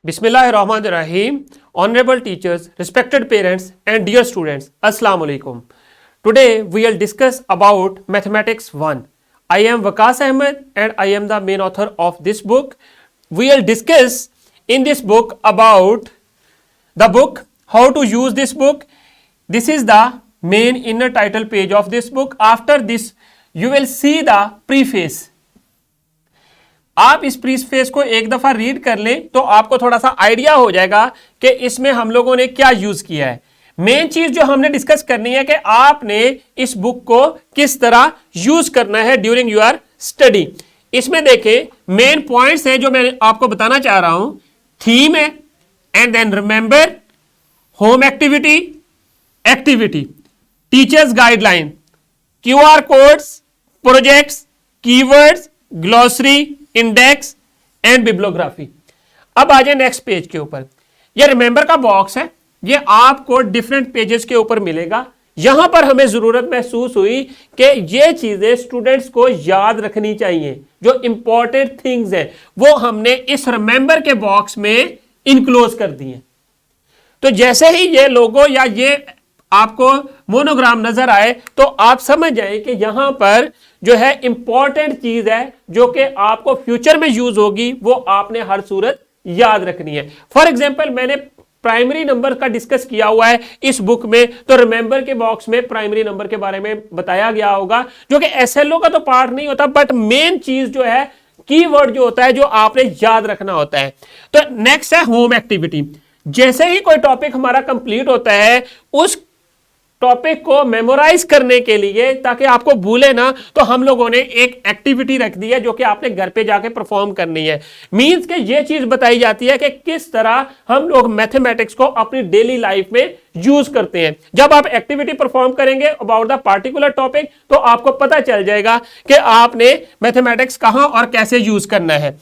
Bismillahirrahmanirrahim. Honorable teachers, respected parents and dear students, Assalamu alaikum. Today we will discuss about Mathematics 1. I am Waqas Ahmed and I am the main author of this book. We will discuss in this book about the book, how to use this book. This is the main inner title page of this book. After this you will see the preface. आप इस preface को एक दफा read कर लें तो आपको थोड़ा सा आइडिया हो जाएगा कि इसमें हम लोगों ने क्या यूज किया है। मेन चीज जो हमने डिस्कस करनी है कि आपने इस बुक को किस तरह यूज करना है ड्यूरिंग योर स्टडी। इसमें देखें मेन पॉइंट्स हैं जो मैं आपको बताना चाह रहा हूं। थीम है and then remember, home activity, activity, teachers guideline, QR codes, projects, keywords, glossary, index and bibliography. अब आ जाए नेक्स्ट पेज के ऊपर। ये रिमेंबर का बॉक्स है, ये आपको डिफरेंट पेजेस के ऊपर मिलेगा। यहां पर हमें जरूरत महसूस हुई कि ये चीजें स्टूडेंट्स को याद रखनी चाहिए, जो इंपॉर्टेंट थिंग्स हैं वो हमने इस रिमेंबर के बॉक्स में इनक्लोज कर दी हैं। तो जैसे ही ये लोगो या ये आपको मोनोग्राम नजर आए तो आप समझ जाएं कि यहां पर जो है इंपॉर्टेंट चीज है जो कि आपको फ्यूचर में यूज होगी, वो आपने हर सूरत याद रखनी है। फॉर एग्जांपल मैंने प्राइमरी नंबर का डिस्कस किया हुआ है इस बुक में, तो रिमेंबर के बॉक्स में प्राइमरी नंबर के बारे में बताया गया होगा, जो कि एसएलओ का तो पार्ट नहीं होता, बट मेन चीज जो है कीवर्ड जो होता है जो आपने याद रखना होता है। तो नेक्स्ट है होम एक्टिविटी। जैसे ही कोई टॉपिक हमारा कंप्लीट होता है उस टॉपिक को मेमोराइज करने के लिए, ताकि आपको भूले ना, तो हम लोगों ने एक एक्टिविटी रख दी है जो कि आपने घर पे जाके परफॉर्म करनी है। मींस के ये चीज बताई जाती है कि किस तरह हम लोग मैथमेटिक्स को अपनी डेली लाइफ में यूज करते हैं। जब आप एक्टिविटी परफॉर्म करेंगे अबाउट द पार्टिकुलर टॉपिक तो आपको पता चल जाएगा कि आपने मैथमेटिक्स कहां और कैसे यूज करना है।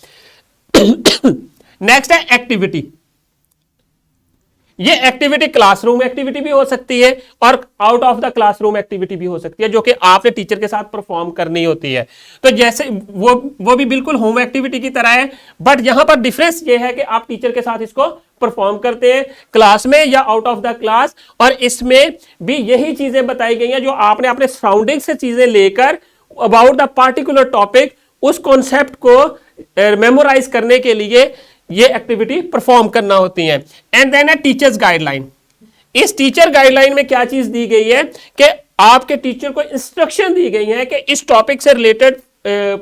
नेक्स्ट है एक्टिविटी। ये एक्टिविटी क्लासरूम एक्टिविटी भी हो सकती है और out of the classroom activity भी हो सकती है, जो कि आपने टीचर के साथ परफॉर्म करनी होती है। तो जैसे वो भी बिल्कुल होम एक्टिविटी की तरह है, बट यहां पर डिफरेंस ये है कि आप टीचर के साथ इसको परफॉर्म करते हैं क्लास में या आउट ऑफ द क्लास, और इसमें भी यही चीजें बताई गई हैं जो आपने अपने सराउंडिंग से चीजें लेकर अबाउट द पार्टिकुलर टॉपिक उस कॉन्सेप्ट को मेमोराइज करने के लिए ये एक्टिविटी परफॉर्म करना होती है। एंड देन है टीचर्स गाइडलाइन। इस टीचर गाइडलाइन में क्या चीज दी गई है कि आपके टीचर को इंस्ट्रक्शन दी गई है कि इस टॉपिक से रिलेटेड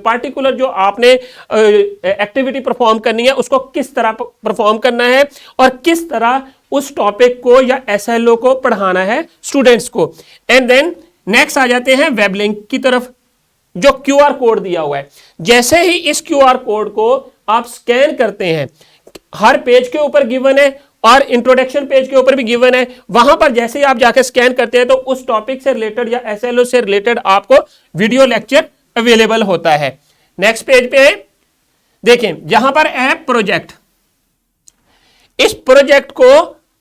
पार्टिकुलर जो आपने एक्टिविटी परफॉर्म करनी है उसको किस तरह परफॉर्म करना है और किस तरह उस टॉपिक को या एसएलओ को पढ़ाना है स्टूडेंट्स को। एंड देन नेक्स्ट आ जाते हैं वेब लिंक की तरफ, जो क्यूआर कोड दिया हुआ है। जैसे ही इस क्यूआर कोड को आप स्कैन करते हैं, हर पेज के ऊपर गिवन है और इंट्रोडक्शन पेज के ऊपर भी गिवन है, वहां पर जैसे ही आप जाके स्कैन करते हैं तो उस टॉपिक से रिलेटेड या एसएलओ से रिलेटेड आपको वीडियो लेक्चर अवेलेबल होता है। नेक्स्ट पेज पे है, देखें यहां पर है प्रोजेक्ट। इस प्रोजेक्ट को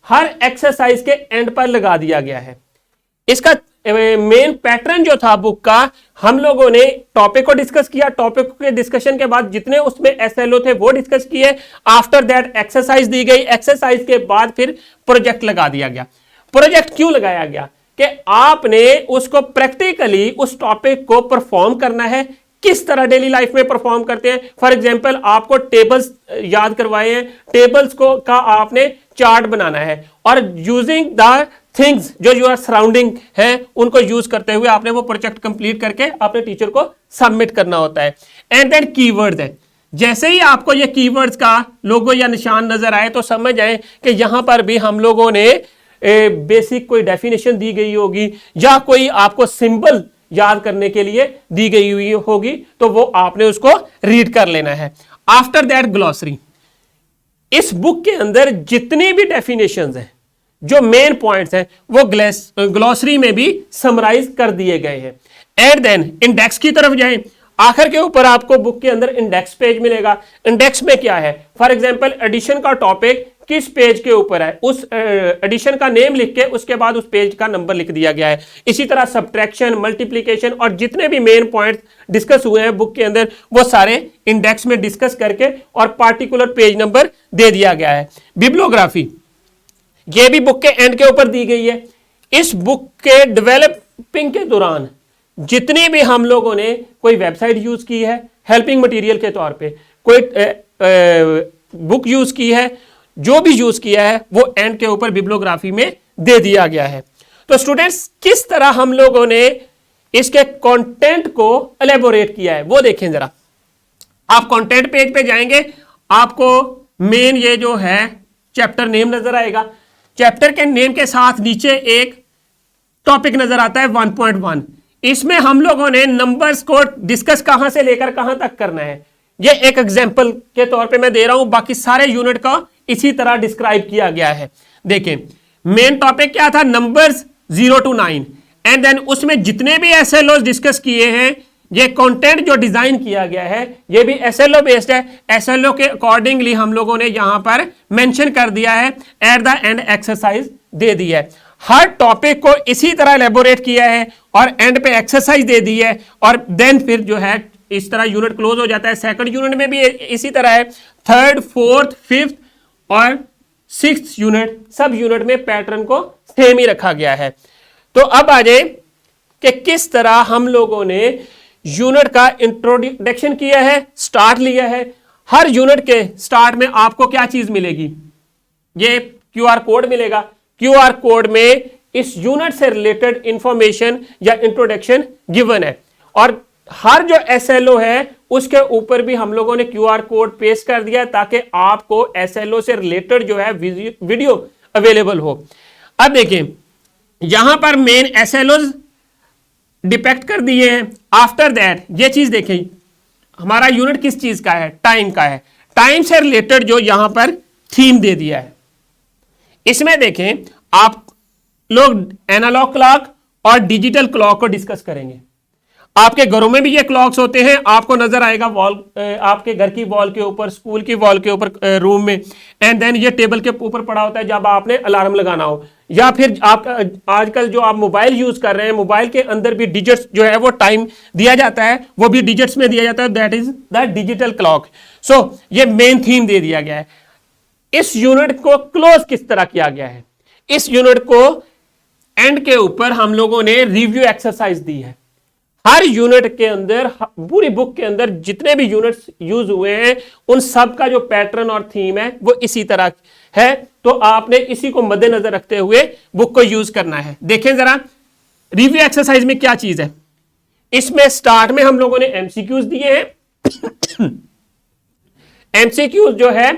हर एक्सरसाइज के एंड पर लगा दिया गया है। इसका मेन पैटर्न जो था बुक का, हम लोगों ने टॉपिक को डिस्कस किया, टॉपिक के डिस्कशन के बाद जितने उसमें एसएलओ थे वो डिस्कस किए, आफ्टर दैट एक्सरसाइज दी गई, एक्सरसाइज के बाद फिर प्रोजेक्ट लगा दिया गया। प्रोजेक्ट क्यों लगाया गया कि आपने उसको प्रैक्टिकली उस टॉपिक को परफॉर्म करना है। किस तरह डेली लाइफ में परफॉर्म करते हैं, फॉर एग्जांपल आपको टेबल्स याद करवाए हैं, टेबल्स को का आपने चार्ट बनाना है और यूजिंग द थिंग्स जो योर सराउंडिंग है उनको यूज करते हुए आपने वो प्रोजेक्ट कंप्लीट करके अपने टीचर को सबमिट करना होता है। एंड देन कीवर्ड्स है। जैसे ही आपको ये कीवर्ड्स का लोगो या निशान नजर आए तो समझ आए कि यहां पर भी हम लोगों ने बेसिक कोई डेफिनेशन दी गई होगी या कोई आपको सिंबल याद करने के लिए दी गई हुई होगी, तो वो आपने उसको रीड कर लेना है। After that glossary. इस बुक के अंदर जितनी भी डेफिनेशंस हैं, जो मेन पॉइंट्स हैं, वो ग्लॉसरी में भी समराइज कर दिए गए हैं। एंड देन इंडेक्स की तरफ जाएं। आखिर के ऊपर आपको बुक के अंदर इंडेक्स पेज मिलेगा। इंडेक्स में क्या है, फॉर एग्जांपल एडिशन का टॉपिक किस पेज के ऊपर है, उस एडिशन का नेम लिख के उसके बाद उस पेज का नंबर लिख दिया गया है। इसी तरह सब्ट्रैक्शन, मल्टीप्लिकेशन और जितने भी मेन पॉइंट्स डिस्कस हुए हैं बुक के अंदर वो सारे इंडेक्स में डिस्कस करके और पार्टिकुलर पेज नंबर दे दिया गया है। बिब्लियोग्राफी ये भी बुक के एंड के ऊपर दी गई है। इस बुक के डेवलपिंग के दौरान जितनी भी हम लोगों ने कोई वेबसाइट यूज की है हेल्पिंग मटेरियल के तौर पे, कोई बुक यूज की है, जो भी यूज किया है वो एंड के ऊपर बिब्लियोग्राफी में दे दिया गया है। तो स्टूडेंट्स किस तरह हम लोगों ने इसके कंटेंट को एलेबोरेट किया है वो देखें जरा। आप कंटेंट पेज पे जाएंगे, आपको मेन ये जो है चैप्टर नेम नजर आएगा। चैप्टर के नेम के साथ नीचे एक टॉपिक नजर आता है 1.1। इसमें हम लोगों ने नंबर्स को डिस्कस कहां से लेकर कहां तक करना है, ये एक एग्जांपल के तौर पे मैं दे रहा हूं, बाकी सारे यूनिट का इसी तरह डिस्क्राइब किया गया है। देखें मेन टॉपिक क्या था, नंबर्स 0 to 9 एंड देन उसमें जितने भी एसएलओ डिस्कस किए हैं, ये कंटेंट जो डिजाइन किया गया है ये भी एसएलओ बेस्ड है। एसएलओ के अकॉर्डिंगली हम लोगों ने यहां पर मेंशन कर दिया है, एट द एंड एक्सरसाइज दे दी है। हर टॉपिक को इसी तरह एलेबोरेट किया है और एंड पे एक्सरसाइज दे दी है और देन फिर जो है इस तरह यूनिट क्लोज हो जाता है। सेकंड यूनिट में भी इसी तरह है, थर्ड, फोर्थ, फिफ्थ और सिक्स्थ यूनिट सब यूनिट में पैटर्न को सेम ही रखा गया है। तो अब आ जाए कि किस तरह हम लोगों ने यूनिट का इंट्रोडक्शन किया है, स्टार्ट लिया है। हर यूनिट के स्टार्ट में आपको क्या चीज मिलेगी, ये क्यूआर कोड मिलेगा। क्यूआर कोड में इस यूनिट से रिलेटेड इंफॉर्मेशन या इंट्रोडक्शन गिवन है और हर जो एसएलओ है उसके ऊपर भी हम लोगों ने क्यूआर कोड पेस्ट कर दिया ताकि आपको एसएलओ से रिलेटेड जो है वीडियो अवेलेबल हो। अब देखिए यहां पर मेन एसएलओ डिपेक्ट कर दिए हैं। आफ्टर दैट ये चीज देखें, हमारा यूनिट किस चीज का है, टाइम का है। टाइम से रिलेटेड जो यहां पर थीम दे दिया है, इसमें देखें आप लोग एनालॉग क्लॉक और डिजिटल क्लॉक को डिस्कस करेंगे। आपके घरों में भी ये क्लॉक्स होते हैं, आपको नजर आएगा वॉल, आपके घर की वॉल के ऊपर, स्कूल की वॉल के ऊपर, रूम में, एंड देन ये टेबल के ऊपर पड़ा होता है जब आपने अलार्म लगाना हो, या फिर आप आजकल जो आप मोबाइल यूज कर रहे हैं मोबाइल के अंदर भी डिजिट्स जो है वो टाइम दिया जाता है, वो भी डिजिट्स में दिया जाता है, that is the digital clock. So ये मेन थीम दे दिया गया है। इस यूनिट को क्लोज किस तरह किया गया है, इस यूनिट को एंड के ऊपर हम लोगों ने रिव्यू एक्सरसाइज दी है। हर यूनिट के अंदर, पूरी बुक के अंदर जितने भी यूनिट्स यूज हुए हैं उन सब का जो पैटर्न और थीम है वो इसी तरह है। तो आपने इसी को मद्देनजर रखते हुए बुक को यूज करना है। देखें जरा रिव्यू एक्सरसाइज में क्या चीज है। इसमें स्टार्ट में हम लोगों ने एमसीक्यूज दिए हैं। एमसीक्यूज जो है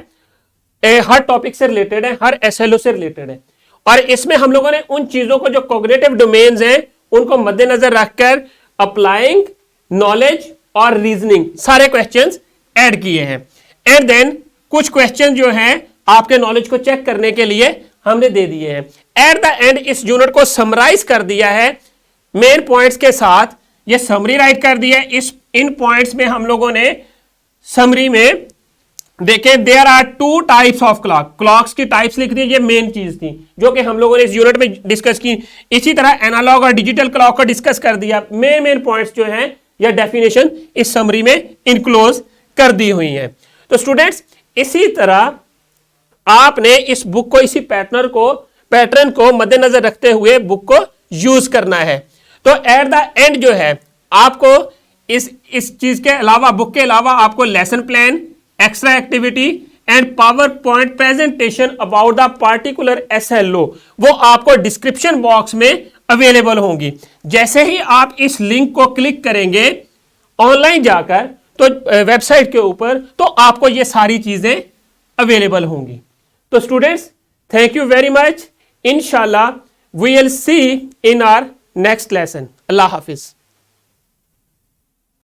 हर टॉपिक से रिलेटेड है, हर एसएलओ से रिलेटेड है और इसमें हम लोगों ने उन चीजों को जो कॉग्निटिव डोमेन्स हैं उनको मद्देनजर रखकर अप्लाइंग, नॉलेज और रीजनिंग सारे क्वेश्चंस ऐड किए हैं। एंड देन कुछ क्वेश्चन जो हैं आपके नॉलेज को चेक करने के लिए हमने दे दिए हैं। एट द एंड इस यूनिट को समराइज कर दिया है मेन पॉइंट्स के साथ, ये समरी राइट कर दिया है। इन पॉइंट्स में हम लोगों ने समरी में देखें there are 2 types of clock, clocks की टाइप्स लिख दी, ये मेन चीज थी जो कि हम लोगों ने इस यूनिट में डिस्कस की। इसी तरह एनालॉग और डिजिटल क्लॉक को डिस्कस कर दिया। मेन पॉइंट्स जो हैं या डेफिनेशन इस समरी में इनक्लोज कर दी हुई हैं। तो स्टूडेंट्स इसी तरह आपने इस बुक को, इसी पैटर्न को मद्देनजर रखते हुए बुक को यूज करना है। तो एट द एंड जो है आपको इस चीज के अलावा, बुक के अलावा आपको lesson plan, extra activity and power point presentation about the particular SLO वो आपको डिस्क्रिप्शन बॉक्स में अवेलेबल होंगी। जैसे ही आप इस लिंक को क्लिक करेंगे ऑनलाइन जाकर तो वेबसाइट के ऊपर, तो आपको ये सारी चीजें अवेलेबल होंगी। तो students thank you very much. इंशाल्लाह we will see in our next lesson. अल्लाह हाफिज।